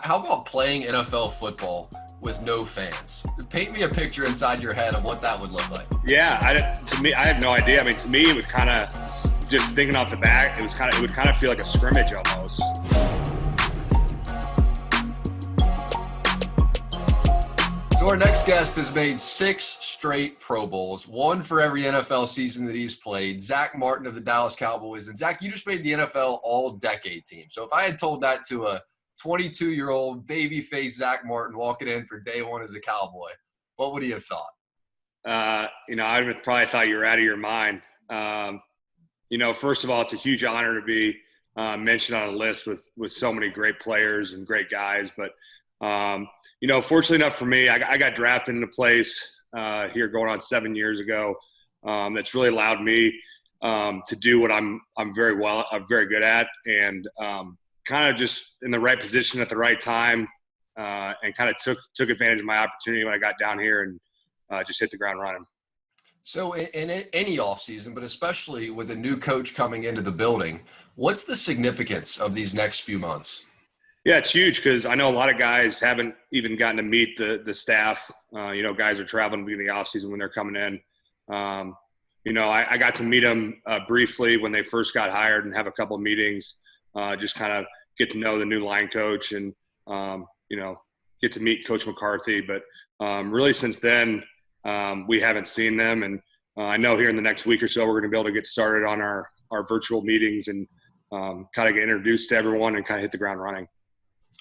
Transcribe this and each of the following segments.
How about playing NFL football with no fans? Paint me a picture inside your head of what that would look like. Yeah, to me, I have no idea. I mean, to me, it would kind of just thinking off the bat. It would kind of feel like a scrimmage almost. So our next guest has made 6 straight Pro Bowls, 1 for every NFL season that he's played. Zack Martin of the Dallas Cowboys. And Zack, you just made the NFL All-Decade team. So if I had told that to a 22-year-old baby-faced Zack Martin walking in for day 1 as a Cowboy, what would he have thought? I would have probably thought you were out of your mind. First of all, it's a huge honor to be mentioned on a list with so many great players and great guys. But, fortunately enough for me, I got drafted into place here going on 7 years ago. That's really allowed me to do what I'm very good at, and kind of just in the right position at the right time, and kind of took advantage of my opportunity when I got down here and just hit the ground running. So in any offseason, but especially with a new coach coming into the building, what's the significance of these next few months? Yeah, it's huge because I know a lot of guys haven't even gotten to meet the staff. Guys are traveling to the offseason when they're coming in. I got to meet them briefly when they first got hired and have a couple of meetings, just kind of get to know the new line coach and, get to meet Coach McCarthy. But really since then, we haven't seen them. And I know here in the next week or so, we're going to be able to get started on our virtual meetings and kind of get introduced to everyone and kind of hit the ground running.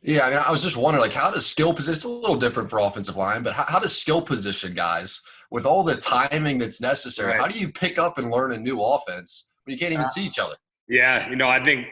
Yeah, I mean, I was just wondering, how does skill position – it's a little different for offensive line, but how does skill position guys, with all the timing that's necessary, Right. How do you pick up and learn a new offense when you can't even see each other? Yeah, I think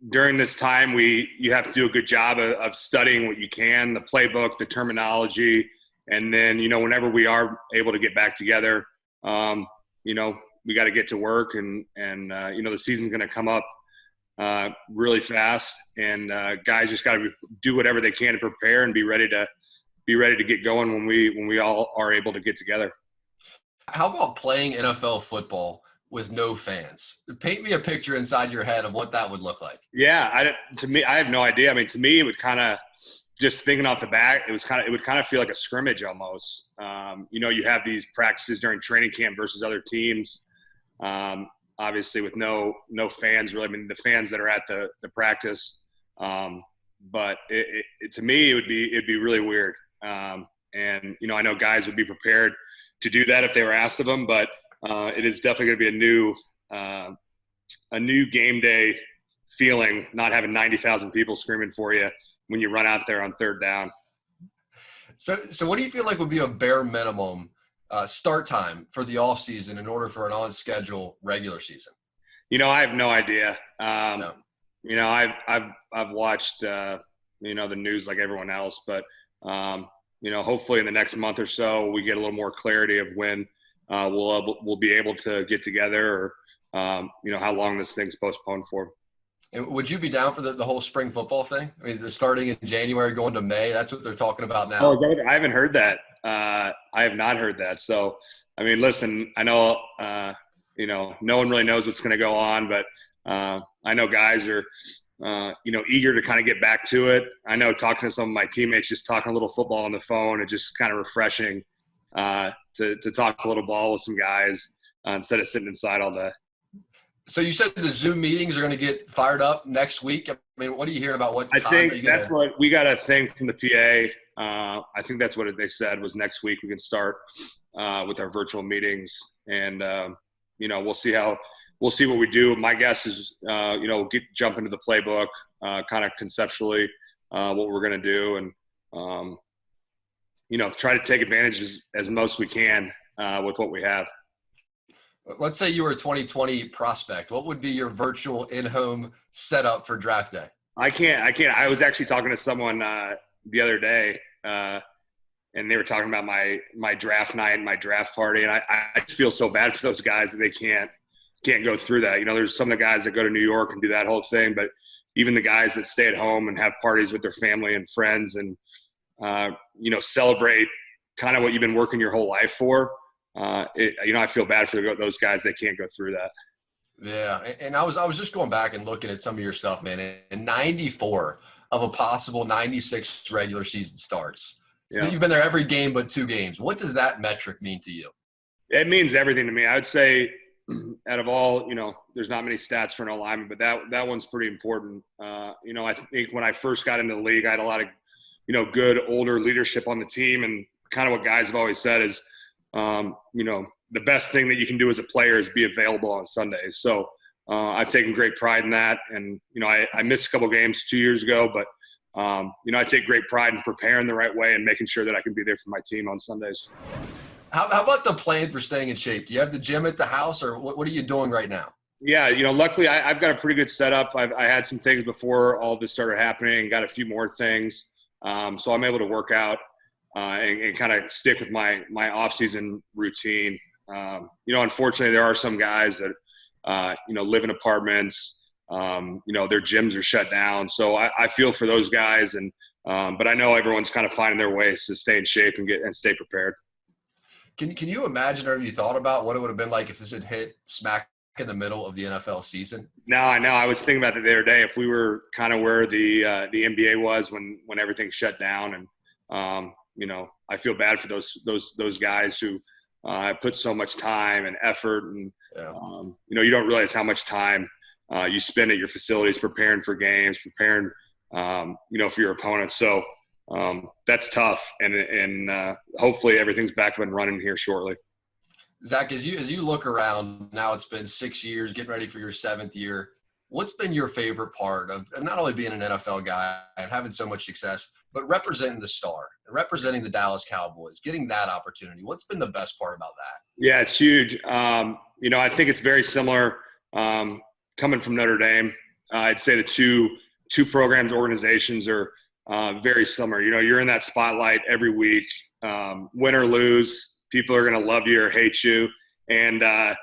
during this time you have to do a good job of studying what you can, the playbook, the terminology, and then, whenever we are able to get back together, we got to get to work and the season's going to come up really fast, and guys just got to do whatever they can to prepare and be ready to get going when we all are able to get together. How about playing NFL football with no fans? Paint me a picture inside your head of what that would look like. Yeah, I have no idea. I mean, to me, it would kind of just thinking off the bat, it would kind of feel like a scrimmage almost. You have these practices during training camp versus other teams. Obviously with no fans really. I mean, the fans that are at the practice. But to me, it'd be really weird. And I know guys would be prepared to do that if they were asked of them, but it is definitely going to be a new game day feeling, not having 90,000 people screaming for you when you run out there on third down. So what do you feel like would be a bare minimum start time for the offseason in order for an on-schedule regular season? I have no idea. No. I've watched the news like everyone else, but hopefully in the next month or so we get a little more clarity of when we'll be able to get together, or how long this thing's postponed for. And would you be down for the whole spring football thing? I mean, is it starting in January, going to May? That's what they're talking about now. Oh, is that what, I haven't heard that. I have not heard that. So, I mean, listen, I know, no one really knows what's going to go on, but I know guys are, eager to kind of get back to it. I know talking to some of my teammates, just talking a little football on the phone, it's just kind of refreshing to talk a little ball with some guys instead of sitting inside all day. So you said the Zoom meetings are going to get fired up next week. I mean, what are you hearing about what I time think that's what we got a thing from the PA. I think that's what they said was next week we can start with our virtual meetings, and we'll see what we do. My guess is we'll jump into the playbook, kind of conceptually what we're going to do, and try to take advantage as most we can with what we have. Let's say you were a 2020 prospect. What would be your virtual in-home setup for draft day? I can't. I was actually talking to someone the other day, and they were talking about my draft night and my draft party, and I just feel so bad for those guys that they can't go through that. There's some of the guys that go to New York and do that whole thing, but even the guys that stay at home and have parties with their family and friends and celebrate kind of what you've been working your whole life for. I feel bad for those guys that can't go through that. Yeah, and I was just going back and looking at some of your stuff, man. In '94, of a possible 96 regular season starts. So Yeah. you've been there every game but 2 games. What does that metric mean to you? It means everything to me. I would say out of all, there's not many stats for an O-lineman, but that one's pretty important. I think when I first got into the league, I had a lot of, good older leadership on the team. And kind of what guys have always said is, the best thing that you can do as a player is be available on Sundays. So I've taken great pride in that. And, I missed a couple games 2 years ago, but, I take great pride in preparing the right way and making sure that I can be there for my team on Sundays. How about the plan for staying in shape? Do you have the gym at the house, or what are you doing right now? Yeah, luckily I've got a pretty good setup. I had some things before all this started happening and got a few more things. So I'm able to work out and kind of stick with my off-season routine. Unfortunately, there are some guys that, live in apartments. Their gyms are shut down. So I feel for those guys. But I know everyone's kind of finding their ways to stay in shape and stay prepared. Can you imagine, or have you thought about what it would have been like if this had hit smack in the middle of the NFL season? No, I know. I was thinking about it the other day. If we were kind of where the NBA was when everything shut down, and I feel bad for those guys who put so much time and effort, and you don't realize how much time you spend at your facilities preparing for games, preparing for your opponents. So. That's tough, and hopefully everything's back up and running here shortly. Zach, as you look around now, it's been 6 years, getting ready for your 7th year. What's been your favorite part of not only being an NFL guy and having so much success, but representing the star, representing the Dallas Cowboys, getting that opportunity? What's been the best part about that? Yeah, it's huge. I think it's very similar coming from Notre Dame. I'd say the two programs, organizations are very similar. You're in that spotlight every week, win or lose. People are going to love you or hate you. And, I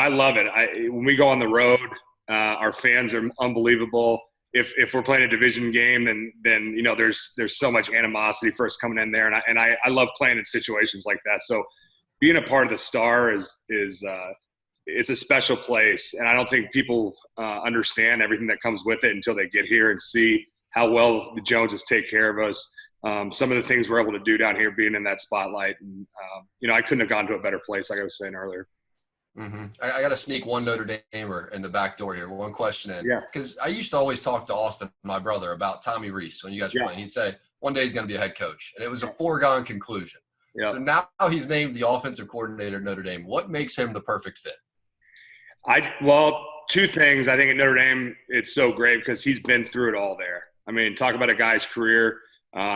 love it. When we go on the road, our fans are unbelievable. If we're playing a division game, then there's so much animosity for us coming in there. And I love playing in situations like that. So being a part of the Star is it's a special place. And I don't think people understand everything that comes with it until they get here and see how well the Joneses take care of us. Some of the things we're able to do down here, being in that spotlight. And, I couldn't have gone to a better place, like I was saying earlier. Mm-hmm. I got to sneak one Notre Damer in the back door here. One question in. Yeah. Because I used to always talk to Austin, my brother, about Tommy Rees when you guys were playing. He'd say, one day he's going to be a head coach. And it was a foregone conclusion. Yeah. So now he's named the offensive coordinator at Notre Dame. What makes him the perfect fit? Well, two things. I think at Notre Dame, it's so great because he's been through it all there. I mean, talk about a guy's career.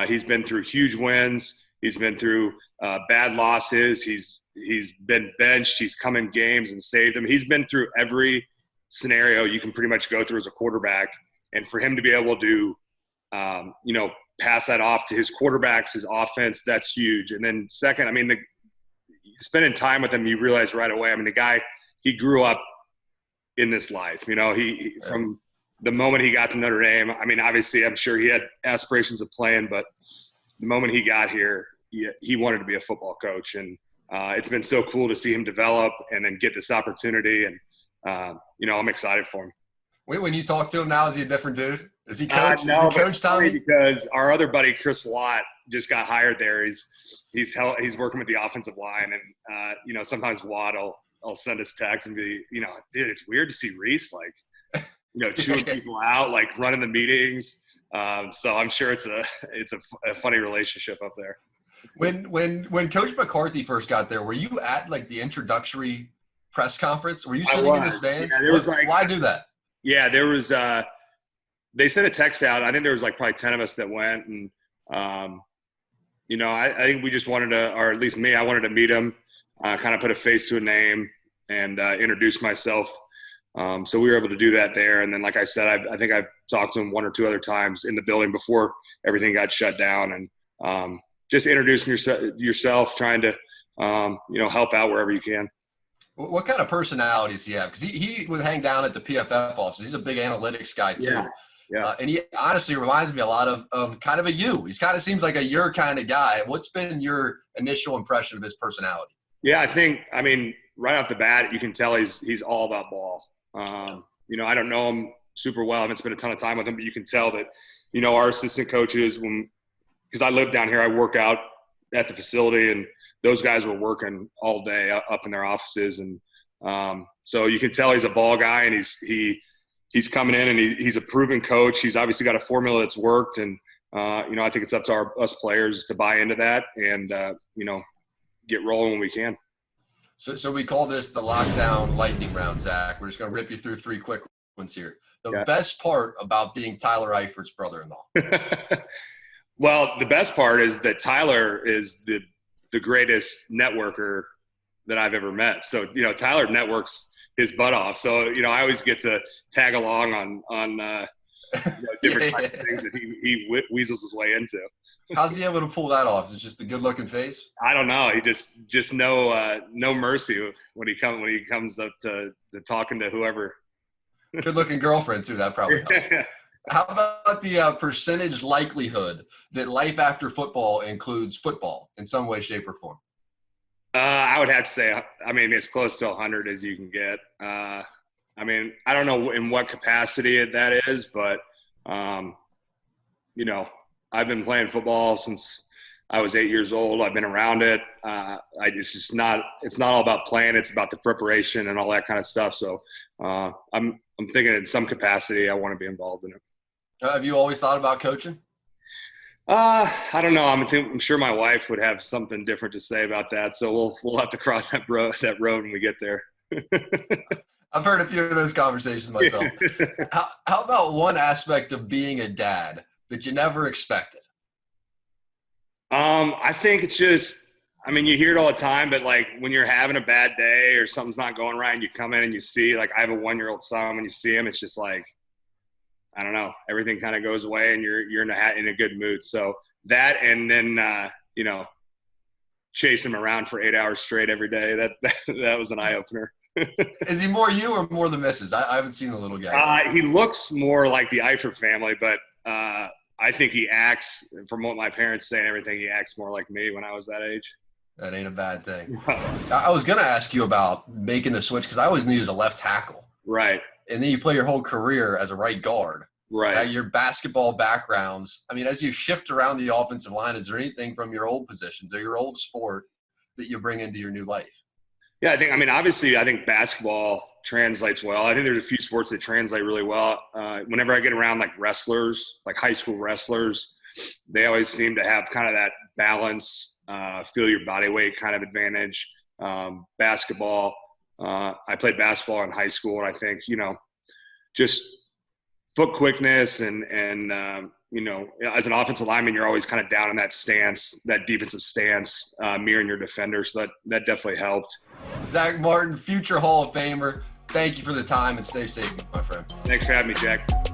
He's been through huge wins. He's been through bad losses. He's been benched. He's come in games and saved them. He's been through every scenario you can pretty much go through as a quarterback. And for him to be able to, pass that off to his quarterbacks, his offense, that's huge. And then second, I mean, spending time with him, you realize right away, I mean, the guy, he grew up in this life. He from the moment he got to Notre Dame, I mean, obviously I'm sure he had aspirations of playing, but the moment he got here, he wanted to be a football coach. And it's been so cool to see him develop and then get this opportunity. And, I'm excited for him. When you talk to him now, is he a different dude? Is he coach? No, is he coach Tommy? Because our other buddy, Chris Watt, just got hired there. He's working with the offensive line. And, sometimes Watt will send us texts and be, dude, it's weird to see Reese, chewing people out, running the meetings. So I'm sure it's a funny relationship up there. When Coach McCarthy first got there, were you at the introductory press conference? Were you sitting in the stands? Yeah, there was why do that? Yeah, there was. They sent a text out. I think there was probably 10 of us that went, and I think we just wanted to, or at least me, I wanted to meet him, kind of put a face to a name, and introduce myself. So we were able to do that there. And then, like I said, I think I've talked to him one or two other times in the building before everything got shut down. And just introducing yourself, trying to, help out wherever you can. What kind of personality does he have? Because he would hang down at the PFF office. He's a big analytics guy, too. Yeah. And he honestly reminds me a lot of kind of a you. He kind of seems like a your kind of guy. What's been your initial impression of his personality? Yeah, I mean, right off the bat, you can tell he's all about ball. I don't know him super well. I haven't spent a ton of time with him, but you can tell that our assistant coaches, because I live down here, I work out at the facility, and those guys were working all day up in their offices. And so you can tell he's a ball guy, and he's coming in, and he's a proven coach. He's obviously got a formula that's worked. And, I think it's up to us players to buy into that and, get rolling when we can. So we call this the lockdown lightning round, Zach. We're just going to rip you through 3 quick ones here. The best part about being Tyler Eifert's brother-in-law. Well, the best part is that Tyler is the greatest networker that I've ever met. So, Tyler networks his butt off. So, I always get to tag along on different types of things that he weasels his way into. How's he able to pull that off? Is it just the good-looking face? I don't know. He just no mercy when he comes up to talking to whoever. Good-looking girlfriend too. That probably helps. How about the percentage likelihood that life after football includes football in some way, shape, or form? I would have to say, as close to 100 as you can get. I don't know in what capacity that is, but I've been playing football since I was 8 years old. I've been around it. It's not all about playing. It's about the preparation and all that kind of stuff. So I'm thinking in some capacity I want to be involved in it. Have you always thought about coaching? I don't know. I'm sure my wife would have something different to say about that. So we'll have to cross that road when we get there. I've heard a few of those conversations myself. How about one aspect of being a dad that you never expected? I think it's just, you hear it all the time, but like when you're having a bad day or something's not going right and you come in and you see, like I have a 1-year-old son, when you see him, it's just like, I don't know, everything kind of goes away and you're in a good mood. So that, and then, chase him around for 8 hours straight every day. That was an eye opener. Is he more you or more the missus? I haven't seen the little guy. He looks more like the Eifert family, but I think he acts, from what my parents say and everything, he acts more like me when I was that age. That ain't a bad thing. I was going to ask you about making the switch because I always knew you as a left tackle. Right. And then you play your whole career as a right guard. Right. Your basketball backgrounds, as you shift around the offensive line, is there anything from your old positions or your old sport that you bring into your new life? Yeah, obviously, I think basketball translates well. I think there's a few sports that translate really well. Whenever I get around like wrestlers, like high school wrestlers, they always seem to have kind of that balance, feel your body weight kind of advantage. Basketball, I played basketball in high school, and I think, just foot quickness and as an offensive lineman, you're always kind of down in that stance, that defensive stance, mirroring your defender. So that definitely helped. Zack Martin, future Hall of Famer. Thank you for the time and stay safe, my friend. Thanks for having me, Jack.